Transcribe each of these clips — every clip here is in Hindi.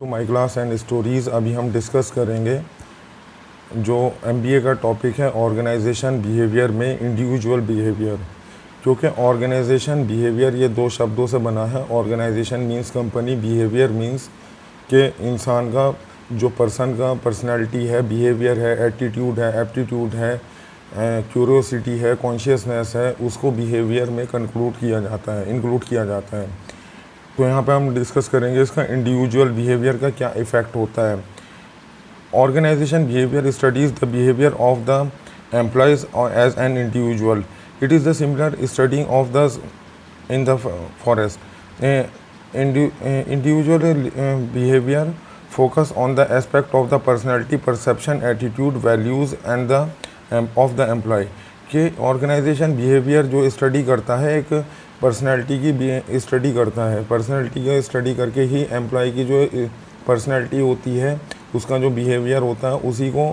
To my class and stories. अभी हम डिस्कस करेंगे जो एमबीए का टॉपिक है ऑर्गेनाइजेशन बिहेवियर में इंडिविजुअल बिहेवियर। क्योंकि ऑर्गेनाइजेशन बिहेवियर ये दो शब्दों से बना है। Organisation means company, behaviour means के इंसान का जो पर्सन का पर्सनालिटी है, बिहेवियर है, एटीट्यूड है, एप्टीट्यूड है, क्यूरियोसिटी है, कॉन्शियसनेस है, उसको बिहेवियर में इंक्लूड किया जाता है। तो यहाँ पे हम डिस्कस करेंगे इसका इंडिविजुअल बिहेवियर का क्या इफ़ेक्ट होता है। Organisation behaviour studies the behaviour of the employees as an individual. It is the similar studying of the in the forest. Individual behaviour focus on the aspect of the personality, perception, attitude, values and the of the employee। कि ऑर्गेनाइजेशन बिहेवियर जो स्टडी करता है एक पर्सनैलिटी की स्टडी करता है। पर्सनैलिटी का स्टडी करके ही एम्प्लॉय की जो पर्सनैलिटी होती है उसका जो बिहेवियर होता है उसी को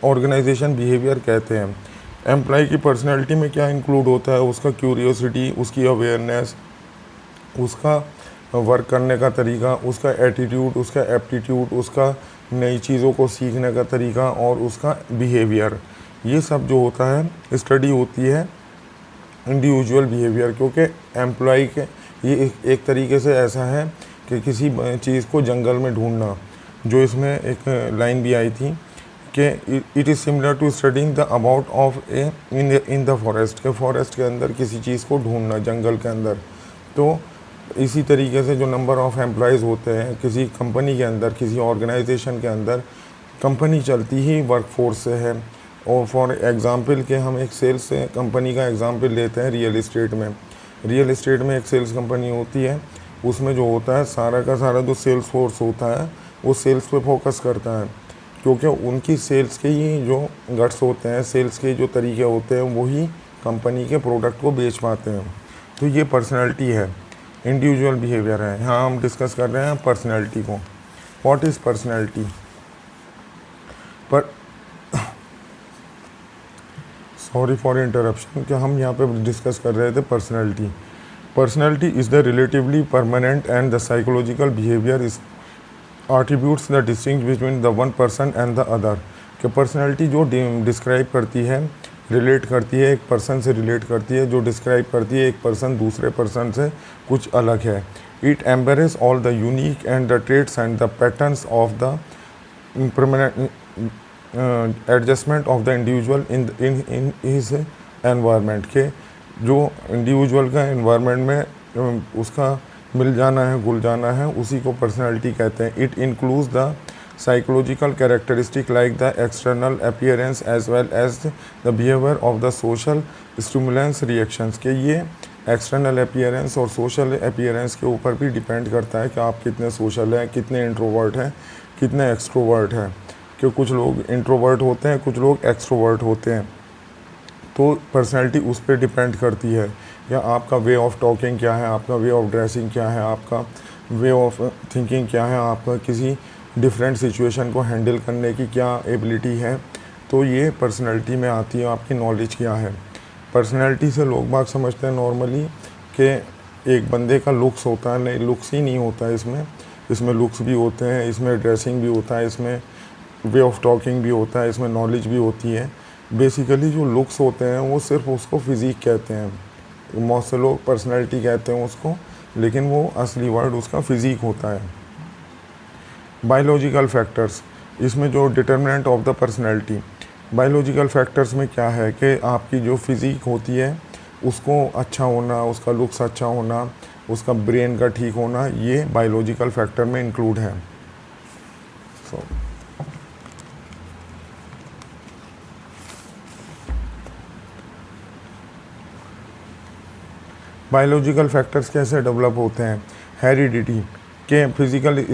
ऑर्गेनाइजेशन बिहेवियर कहते हैं। एम्प्लॉय की पर्सनैलिटी में क्या इंक्लूड होता है? उसका क्यूरियोसिटी, उसकी अवेयरनेस, उसका वर्क करने का तरीका, उसका एटीट्यूड, उसका एप्टीट्यूड, उसका नई चीज़ों को सीखने का तरीका और उसका बिहेवियर, ये सब जो होता है स्टडी होती है इंडिविजुअल बिहेवियर। क्योंकि एम्प्लॉय के ये एक तरीके से ऐसा है कि किसी चीज़ को जंगल में ढूंढना, जो इसमें एक लाइन भी आई थी कि it is similar to studying the about of a in the forest. के फॉरेस्ट के अंदर किसी चीज़ को ढूंढना, जंगल के अंदर। तो इसी तरीके से जो नंबर ऑफ़ एम्प्लॉयज़ होते हैं किसी कंपनी के अंदर, किसी ऑर्गेनाइजेशन के अंदर, कंपनी चलती ही वर्कफोर्स से है। और फॉर एग्ज़ाम्पल के हम एक सेल्स कंपनी का एग्ज़ाम्पल लेते हैं रियल इस्टेट में। रियल इस्टेट में एक सेल्स कंपनी होती है, उसमें जो होता है सारा का सारा जो सेल्स फोर्स होता है वो सेल्स पे फोकस करता है। क्योंकि उनकी सेल्स के ही जो गट्स होते हैं, सेल्स के जो तरीके होते हैं, वही कंपनी के प्रोडक्ट को बेच पाते हैं। तो ये पर्सनैलिटी है, इंडिविजुअल बिहेवियर है। यहाँ हम डिस्कस कर रहे हैं पर्सनैलिटी को। What is personality? पर सॉरी फॉर इंटरप्शन कि हम यहाँ पे डिस्कस कर रहे थे personality. Personality is the relatively permanent and the psychological behaviour is attributes the distinct between the one person and the other. कि पर्सनैलिटी जो डिस्क्राइब करती है, रिलेट करती है, एक पर्सन से रिलेट करती है, जो डिस्क्राइब करती है एक पर्सन दूसरे पर्सन से कुछ अलग है। It embrace all the unique and the traits and the patterns of the permanent adjustment of the individual in his environment. के जो इंडिविजुअल का एनवायरनमेंट में उसका मिल जाना है, घुल जाना है, उसी को पर्सनैलिटी कहते हैं। It includes the psychological characteristic like the external appearance as well as the behavior of the social stimulus reactions। के ये एक्सटर्नल अपीयरेंस और सोशल अपीयरेंस के ऊपर भी डिपेंड करता है कि आप कितने सोशल हैं, कितने इंट्रोवर्ट हैं, कितने एक्सट्रोवर्ट हैं। कि कुछ लोग इंट्रोवर्ट होते हैं, कुछ लोग एक्सट्रोवर्ट होते हैं। तो पर्सनैलिटी उस पर डिपेंड करती है, या आपका वे ऑफ टॉकिंग क्या है, आपका वे ऑफ ड्रेसिंग क्या है, आपका वे ऑफ थिंकिंग क्या है, आपका किसी डिफरेंट सिचुएशन को हैंडल करने की क्या एबिलिटी है। तो ये पर्सनैलिटी में आती है। आपकी नॉलेज क्या है। पर्सनैलिटी से लोग बाग समझते हैं नॉर्मली कि एक बंदे का लुक्स होता है। नहीं, लुक्स ही नहीं होता है इसमें लुक्स भी होते हैं, इसमें ड्रेसिंग भी होता है, इसमें वे ऑफ टॉकिंग भी होता है, इसमें नॉलेज भी होती है। बेसिकली जो लुक्स होते हैं वो सिर्फ उसको फिज़िक कहते हैं। बहुत से लोग पर्सनैलिटी कहते हैं उसको, लेकिन वो असली वर्ड उसका फिज़िक होता है। बायोलॉजिकल फैक्टर्स, इसमें जो determinant of the personality, biological factors में क्या है कि आपकी जो फिज़िक होती है उसको अच्छा होना, उसका लुक्स अच्छा होना, उसका ब्रेन का ठीक होना, ये बायोलॉजिकल फैक्टर में इंक्लूड है। बायोलॉजिकल फैक्टर्स कैसे डेवलप होते हैं? हेरिडिटी के physical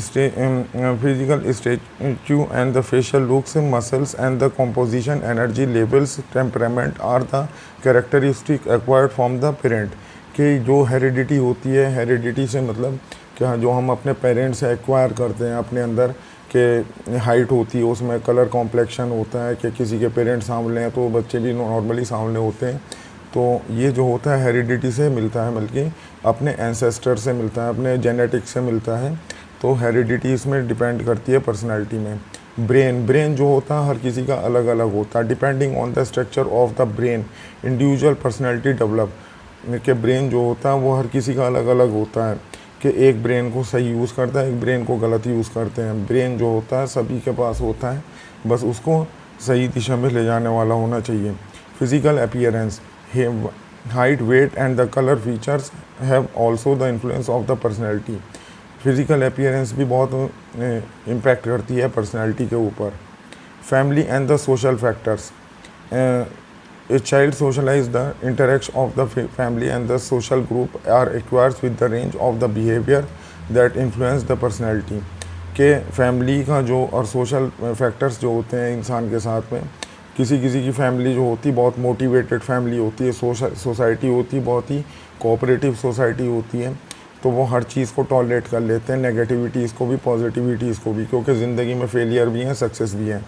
stature and the facial looks, muscles and the composition, energy levels, temperament are the characteristic acquired from the parent. कि जो हेरिडिटी होती है, हेरिडिटी से मतलब क्या, जो हम अपने पेरेंट्स से एक्वायर करते हैं अपने अंदर, के हाइट होती है, उसमें कलर कॉम्प्लेक्शन होता है कि किसी के पेरेंट्स सांवले हैं तो बच्चे भी नॉर्मली सांवले होते हैं। तो ये जो होता है हेरिडिटी से मिलता है, बल्कि अपने एंसेस्टर से मिलता है, अपने जेनेटिक्स से मिलता है। तो हेरिडिटी इसमें डिपेंड करती है पर्सनैलिटी में। ब्रेन जो होता है हर किसी का अलग अलग होता है। Depending on the structure of the brain individual personality develop, कि ब्रेन जो होता है वो हर किसी का अलग अलग होता है, कि एक ब्रेन को सही यूज़ करता है, एक ब्रेन को गलत यूज़ करते हैं। ब्रेन जो होता है सभी के पास होता है, बस उसको सही दिशा में ले जाने वाला होना चाहिए। Physical appearance, height, weight and the colour features have also the influence of the personality. Physical appearance भी बहुत इम्पैक्ट करती है पर्सनैलिटी के ऊपर। Family and the social factors, a child socialize the interaction of the family and the social group are acquires with the range of the behavior that influence the personality। के फैमिली का जो और सोशल फैक्टर्स जो होते हैं इंसान के साथ में, किसी किसी की फैमिली जो होती है बहुत मोटिवेटेड फैमिली होती है, सोसाइटी होती है बहुत ही कोऑपरेटिव सोसाइटी होती है, तो वो हर चीज़ को टॉलरेट कर लेते हैं, नेगेटिविटीज़ को भी पॉजिटिविटीज़ को भी, क्योंकि ज़िंदगी में फेलियर भी हैं सक्सेस भी हैं,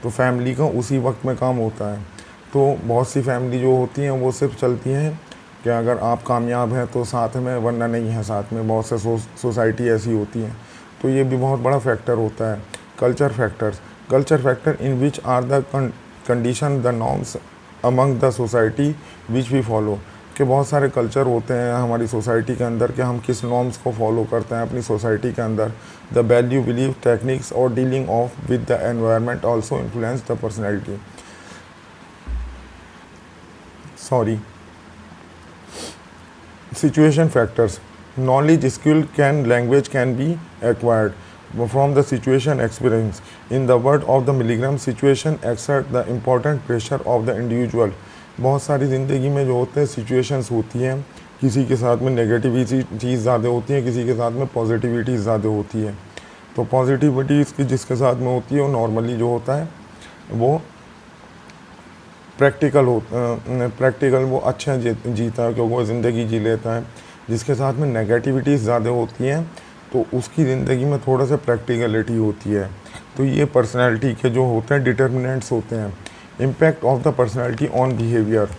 तो फैमिली का उसी वक्त में काम होता है। तो बहुत सी फैमिली जो होती हैं वो सिर्फ चलती हैं कि अगर आप कामयाब हैं तो साथ में, वरना नहीं है साथ में। बहुत से सोसाइटी ऐसी होती हैं, तो ये भी बहुत बड़ा फैक्टर होता है। Culture factor in which are the condition the norms among the society which we follow, कि बहुत सारे कल्चर होते हैं हमारी सोसाइटी के अंदर कि हम किस नॉर्म्स को फॉलो करते हैं अपनी सोसाइटी के अंदर। द वैल्यू, बिलीव, टेक्निक्स और dealing of with the environment also influence the personality. Situation factors, knowledge, skill, language can be acquired from the situation experience. In the word of the Milgram, situation exert the important pressure of the individual। बहुत सारी ज़िंदगी में जो होते हैं सिचुएशंस होती हैं, किसी के साथ में नेगेटिविटी चीज़ ज़्यादा होती है, किसी के साथ में पॉजिटिविटी ज़्यादा होती है। तो पॉजिटिविटी जिसके साथ में होती है वो नॉर्मली जो होता है वो प्रैक्टिकल वो अच्छा जीता है, क्योंकि वो ज़िंदगी जी लेता है। जिसके साथ में नेगेटिविटीज़ ज़्यादा होती हैं तो उसकी ज़िंदगी में थोड़ा सा प्रैक्टिकलिटी होती है। तो ये पर्सनैलिटी के जो होते हैं डिटर्मिनेंट्स होते हैं। Impact of the personality on behaviour,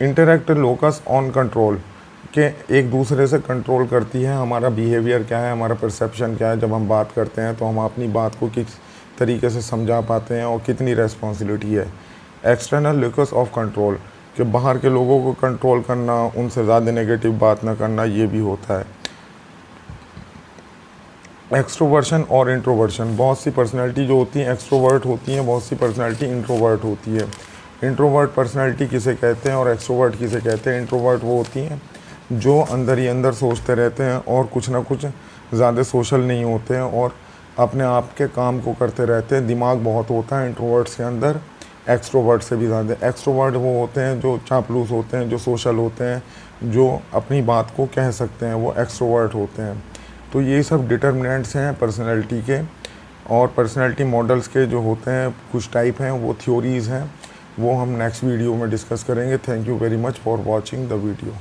interact locus on control, के एक दूसरे से कंट्रोल करती है हमारा बिहेवियर क्या है, हमारा परसेप्शन क्या है। जब हम बात करते हैं तो हम अपनी बात को किस तरीके से समझा पाते हैं और कितनी रेस्पॉन्सिबिलिटी है। एक्सटर्नल लोकस ऑफ कंट्रोल, कि बाहर के लोगों को कंट्रोल करना, उनसे ज़्यादा नेगेटिव बात ना करना, ये भी होता है। एक्सट्रोवर्शन और इंट्रोवर्शन, बहुत सी पर्सनैलिटी जो होती हैं एक्सट्रोवर्ट होती हैं, बहुत सी पर्सनैलिटी इंट्रोवर्ट होती है। इंट्रोवर्ट पर्सनैलिटी किसे कहते हैं और एक्सट्रोवर्ट किसे कहते हैं? इंट्रोवर्ट वो होती हैं जो अंदर ही अंदर सोचते रहते हैं और कुछ ना कुछ ज़्यादा सोशल नहीं होते हैं और अपने आप के काम को करते रहते हैं। दिमाग बहुत होता है इंट्रोवर्ट्स के अंदर, एक्सट्रोवर्ट से भी ज़्यादा। एक्सट्रोवर्ट वो होते हैं जो चापलूस होते हैं, जो सोशल होते हैं, जो अपनी बात को कह सकते हैं, वो एक्सट्रोवर्ट होते हैं। तो ये सब डिटर्मिनेंट्स हैं पर्सनैलिटी के। और पर्सनैलिटी मॉडल्स के जो होते हैं कुछ टाइप हैं, वो थ्योरीज़ हैं, वो हम नेक्स्ट वीडियो में डिस्कस करेंगे। Thank you very much for watching the video.